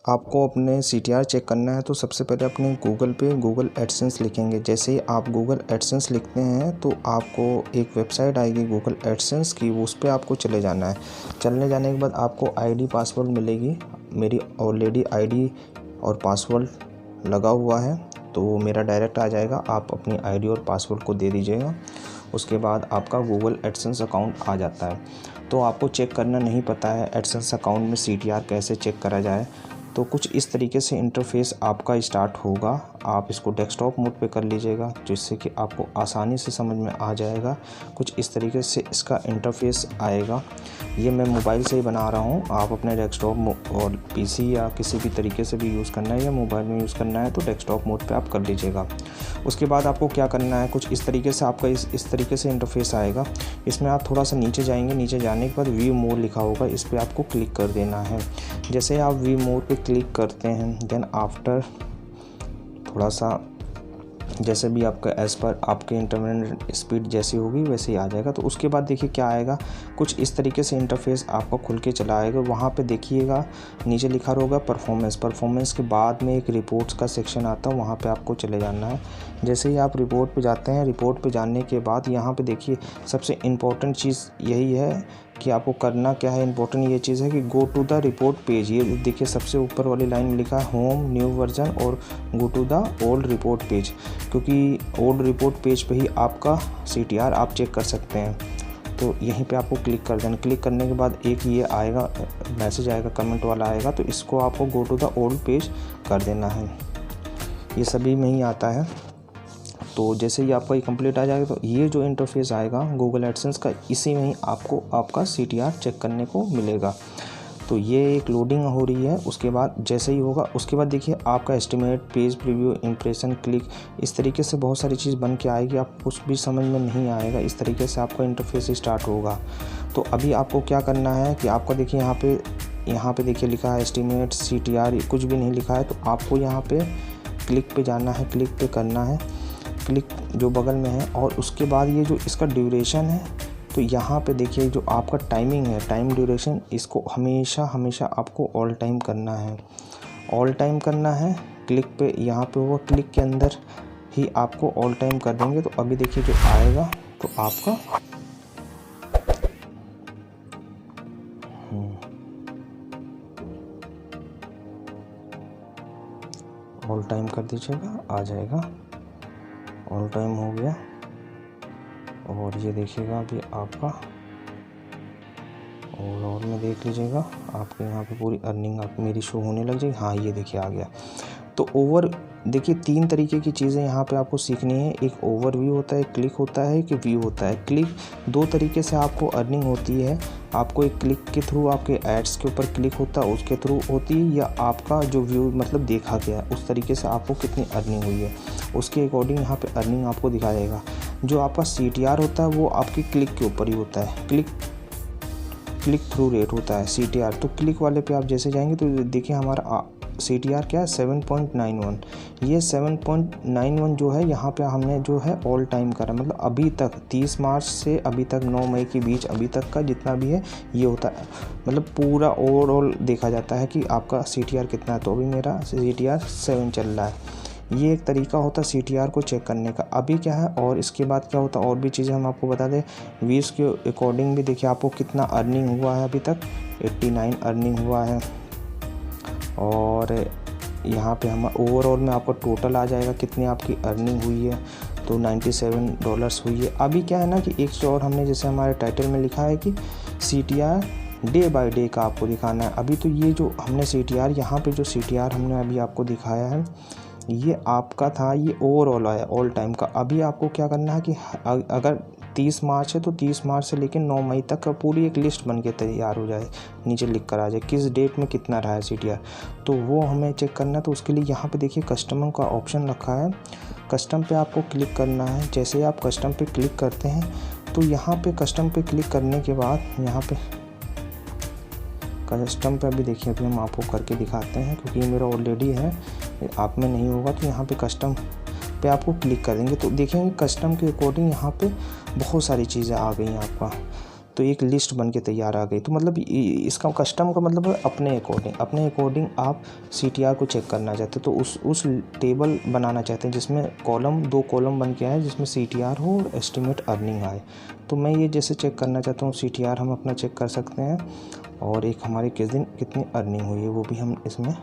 आपको अपने CTR check करना है तो सबसे पहले अपने गूगल पे गूगल एडसेंस लिखेंगे। जैसे ही आप गूगल एडसेंस लिखते हैं तो आपको एक वेबसाइट आएगी गूगल एडसेंस की, उस पर आपको चले जाना है। चलने जाने के बाद आपको ID पासवर्ड मिलेगी। मेरी ऑलरेडी ID और पासवर्ड लगा हुआ है तो मेरा डायरेक्ट आ जाएगा। आप अपनी ID और पासवर्ड को दे दीजिएगा, उसके बाद आपका गूगल एडसेंस अकाउंट आ जाता है। तो आपको चेक करना नहीं पता है एडसेंस अकाउंट में CTR कैसे चेक करा जाए, तो कुछ इस तरीके से इंटरफेस आपका स्टार्ट होगा। आप इसको डेस्कटॉप मोड पे कर लीजिएगा जिससे कि आपको आसानी से समझ में आ जाएगा। कुछ इस तरीके से इसका इंटरफेस आएगा। ये मैं मोबाइल से ही बना रहा हूँ, आप अपने डेस्कटॉप और PC या किसी भी तरीके से भी यूज़ करना है या मोबाइल में यूज़ करना है तो डेस्कटॉप मोड पे आप कर लीजिएगा। उसके बाद आपको क्या करना है, कुछ इस तरीके से आपका इस तरीके से इंटरफेस आएगा। इसमें आप थोड़ा सा नीचे जाएंगे, नीचे जाने के बाद व्यू मोर लिखा होगा, इस पर आपको क्लिक कर देना है। जैसे आप व्यू मोर पे क्लिक करते हैं देन आफ्टर थोड़ा सा जैसे भी आपका एज़ पर आपके इंटरनेट स्पीड जैसी होगी वैसे ही आ जाएगा। तो उसके बाद देखिए क्या आएगा, कुछ इस तरीके से इंटरफेस आपका खुल के चला आएगा। वहाँ पे देखिएगा नीचे लिखा होगा परफॉर्मेंस के बाद में एक रिपोर्ट्स का सेक्शन आता है, वहाँ पे आपको चले जाना है। जैसे ही आप रिपोर्ट पे जाते हैं, रिपोर्ट पे जाने के बाद यहाँ पे देखिए सबसे इम्पोर्टेंट चीज़ यही है कि आपको करना क्या है। इंपॉर्टेंट ये चीज़ है कि go to the report page. ये देखिए सबसे ऊपर वाली लाइन में लिखा है होम न्यू वर्जन और go to the old report page, क्योंकि ओल्ड रिपोर्ट पेज पे ही आपका CTR आप चेक कर सकते हैं। तो यहीं पे आपको क्लिक कर देना। क्लिक करने के बाद एक ये आएगा मैसेज आएगा, कमेंट वाला आएगा, तो इसको आपको go to the old page कर देना है। ये सभी में ही आता है। तो जैसे ही आपका ये कंप्लीट आ जाएगा तो ये जो इंटरफेस आएगा गूगल एडसेंस का, इसी में ही आपको आपका CTR चेक करने को मिलेगा। तो ये एक लोडिंग हो रही है। उसके बाद जैसे ही होगा उसके बाद देखिए आपका estimate, page preview, impression, click, इस तरीके से बहुत सारी चीज़ बन के आएगी। आपको कुछ भी समझ में नहीं आएगा, इस तरीके से आपका इंटरफेस स्टार्ट होगा। तो अभी आपको क्या करना है कि आपका देखिए यहाँ पे देखिए लिखा है एस्टिमेट CTR, कुछ भी नहीं लिखा है। तो आपको यहाँ पे क्लिक पे जाना है, क्लिक पे करना है, क्लिक जो बगल में है। और उसके बाद ये जो इसका ड्यूरेशन है, तो यहाँ पे देखिए जो आपका टाइमिंग है, टाइम ड्यूरेशन, इसको हमेशा आपको ऑल टाइम करना है, ऑल टाइम करना है। क्लिक पे यहाँ पे होगा, क्लिक के अंदर ही आपको ऑल टाइम कर देंगे। तो अभी देखिए जो आएगा तो आपका ऑल टाइम कर दीजिएगा, आ जाएगा। ऑल टाइम हो गया और ये देखिएगा अभी आपका ओवरऑल में देख लीजिएगा आपके यहाँ पे पूरी अर्निंग आप मेरी शो होने लग जाएगी। हाँ ये देखिए आ गया। तो देखिए 3 तरीके की चीज़ें यहाँ पे आपको सीखनी है। एक ओवरव्यू होता है, क्लिक होता है, कि व्यू होता है। क्लिक 2 तरीके से आपको अर्निंग होती है। आपको एक क्लिक के थ्रू आपके एड्स के ऊपर क्लिक होता है उसके थ्रू होती है, या आपका जो व्यू मतलब देखा गया है उस तरीके से आपको कितनी अर्निंग हुई है उसके अकॉर्डिंग यहाँ पे अर्निंग आपको दिखाएगा। जो आपका CTR होता है वो आपकी क्लिक के ऊपर ही होता है, क्लिक थ्रू रेट होता है CTR। तो क्लिक वाले पे आप जैसे जाएंगे तो देखिए हमारा CTR क्या है 7.91। ये 7.91 जो है यहाँ पे हमने जो है ऑल टाइम करा, मतलब अभी तक 30 मार्च से अभी तक 9 मई के बीच अभी तक का जितना भी है ये होता है, मतलब पूरा ओवरऑल देखा जाता है कि आपका CTR कितना है। तो अभी मेरा CTR 7 चल रहा है। ये एक तरीका होता है CTR को चेक करने का। अभी क्या है और इसके बाद क्या होता है और भी चीज़ें हम आपको बता दें। व्यूज़ के अकॉर्डिंग भी देखिए आपको कितना अर्निंग हुआ है, अभी तक 89 अर्निंग हुआ है। और यहाँ पे हम ओवरऑल में आपको टोटल आ जाएगा कितनी आपकी अर्निंग हुई है, तो $97 हुई है। अभी क्या है ना कि एक चीज़ और हमने जैसे हमारे टाइटल में लिखा है कि CTR डे बाय डे का आपको दिखाना है। अभी तो ये जो हमने CTR यहाँ पे जो CTR हमने अभी आपको दिखाया है ये आपका था, ये ओवरऑल आया ऑल टाइम का। अभी आपको क्या करना है कि अगर 30 मार्च है तो 30 मार्च से लेकर 9 मई तक का पूरी एक लिस्ट बन के तैयार हो जाए, नीचे लिख कर आ जाए किस डेट में कितना रहा है CTR, तो वो हमें चेक करना है। तो उसके लिए यहाँ पे देखिए कस्टमर का ऑप्शन रखा है, कस्टम पे आपको क्लिक करना है। जैसे ही आप कस्टम पे क्लिक करते हैं तो यहाँ पे कस्टम पे क्लिक करने के बाद यहाँ पे कस्टम पे अभी देखिए अभी हम आपको करके दिखाते हैं, क्योंकि ये मेरा ऑलरेडी है, आप में नहीं होगा। तो यहाँ पे कस्टम पे आपको क्लिक करेंगे तो देखेंगे कस्टम के अकॉर्डिंग यहाँ पे बहुत सारी चीज़ें आ गई हैं आपका। तो एक लिस्ट बन के तैयार आ गई। तो मतलब इसका कस्टम का मतलब है अपने अकॉर्डिंग आप CTR को चेक करना चाहते हैं, तो उस टेबल बनाना चाहते हैं जिसमें दो कॉलम बन के आए, जिसमें CTR हो और एस्टिमेट अर्निंग आए। तो मैं ये जैसे चेक करना चाहता हूँ, CTR हम अपना चेक कर सकते हैं, और एक हमारे किस दिन कितनी अर्निंग हुई है वो भी हम इसमें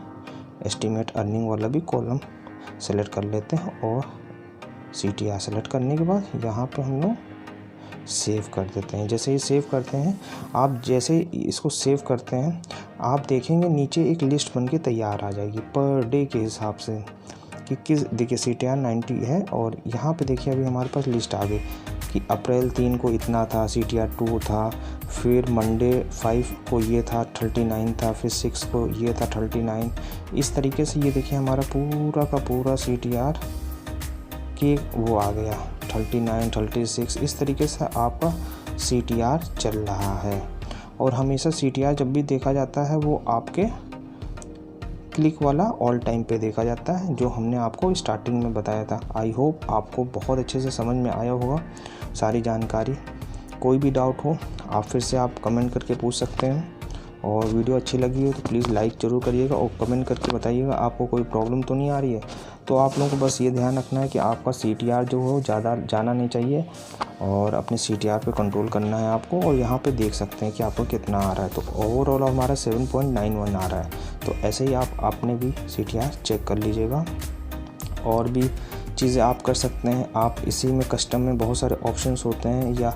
एस्टिमेट अर्निंग वाला भी कॉलम सेलेक्ट कर लेते हैं। और CTR सेलेक्ट करने के बाद यहाँ पे हम लोग सेव कर देते हैं। जैसे ही सेव करते हैं, आप जैसे इसको सेव करते हैं, आप देखेंगे नीचे एक लिस्ट बन के तैयार आ जाएगी पर डे के हिसाब से कि किस, देखिए CTR 90 है, और यहाँ पे देखिए अभी हमारे पास लिस्ट आ गई कि अप्रैल 3 को इतना था, CTR 2 था, फिर मंडे 5 को ये था 39 था, फिर 6 को ये था 39। इस तरीके से ये देखिए हमारा पूरा का पूरा CTR की वो आ गया 39, 36। इस तरीके से आपका CTR चल रहा है। और हमेशा CTR जब भी देखा जाता है वो आपके क्लिक वाला ऑल टाइम पे देखा जाता है, जो हमने आपको स्टार्टिंग में बताया था। आई होप आपको बहुत अच्छे से समझ में आया होगा सारी जानकारी। कोई भी डाउट हो आप फिर से आप कमेंट करके पूछ सकते हैं, और वीडियो अच्छी लगी हो तो प्लीज़ लाइक ज़रूर करिएगा और कमेंट करके बताइएगा आपको कोई प्रॉब्लम तो नहीं आ रही है। तो आप लोगों को बस ये ध्यान रखना है कि आपका CTR जो हो ज़्यादा जाना नहीं चाहिए, और अपने CTR पे कंट्रोल करना है आपको। और यहाँ पे देख सकते हैं कि आपको कितना आ रहा है, तो ओवरऑल हमारा 7.91 आ रहा है। तो ऐसे ही आप आपने भी CTR चेक कर लीजिएगा। और भी चीज़ें आप कर सकते हैं, आप इसी में कस्टम में बहुत सारे ऑप्शंस होते हैं, या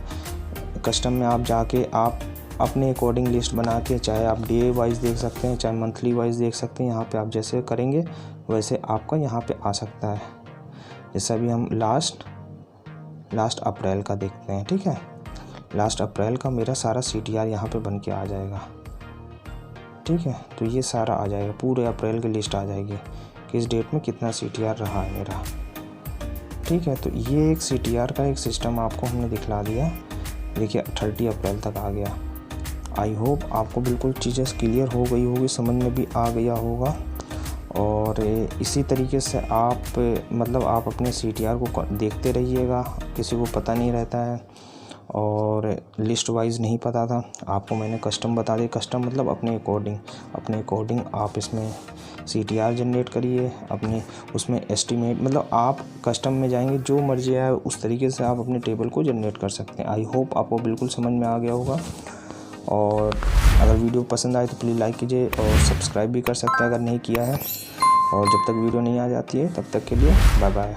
कस्टम में आप जाके आप अपने अकॉर्डिंग लिस्ट बना के, चाहे आप डे वाइज देख सकते हैं, चाहे मंथली वाइज देख सकते हैं। यहाँ पे आप जैसे करेंगे वैसे आपका यहाँ पे आ सकता है। जैसे अभी हम लास्ट अप्रैल का देखते हैं, ठीक है। लास्ट अप्रैल का मेरा सारा CTR यहाँ पे बन के आ जाएगा, ठीक है। तो ये सारा आ जाएगा, पूरे अप्रैल की लिस्ट आ जाएगी, किस डेट में कितना CTR रहा है मेरा, ठीक है। तो ये एक CTR का एक सिस्टम आपको हमने दिखला दिया। देखिए 30 अप्रैल तक आ गया। आई होप आपको बिल्कुल चीज़ें क्लियर हो गई होगी, समझ में भी आ गया होगा। और इसी तरीके से आप मतलब आप अपने CTR को देखते रहिएगा। किसी को पता नहीं रहता है और लिस्ट वाइज नहीं पता था, आपको मैंने कस्टम बता दिया। कस्टम मतलब अपने अकॉर्डिंग आप इसमें CTR जनरेट करिए, अपने उसमें एस्टिमेट, मतलब आप कस्टम में जाएंगे, जो मर्जी आए उस तरीके से आप अपने टेबल को जनरेट कर सकते हैं। आई होप आपको बिल्कुल समझ में आ गया होगा। और अगर वीडियो पसंद आए तो प्लीज़ लाइक कीजिए, और सब्सक्राइब भी कर सकते हैं अगर नहीं किया है। और जब तक वीडियो नहीं आ जाती है तब तक के लिए बाय बाय।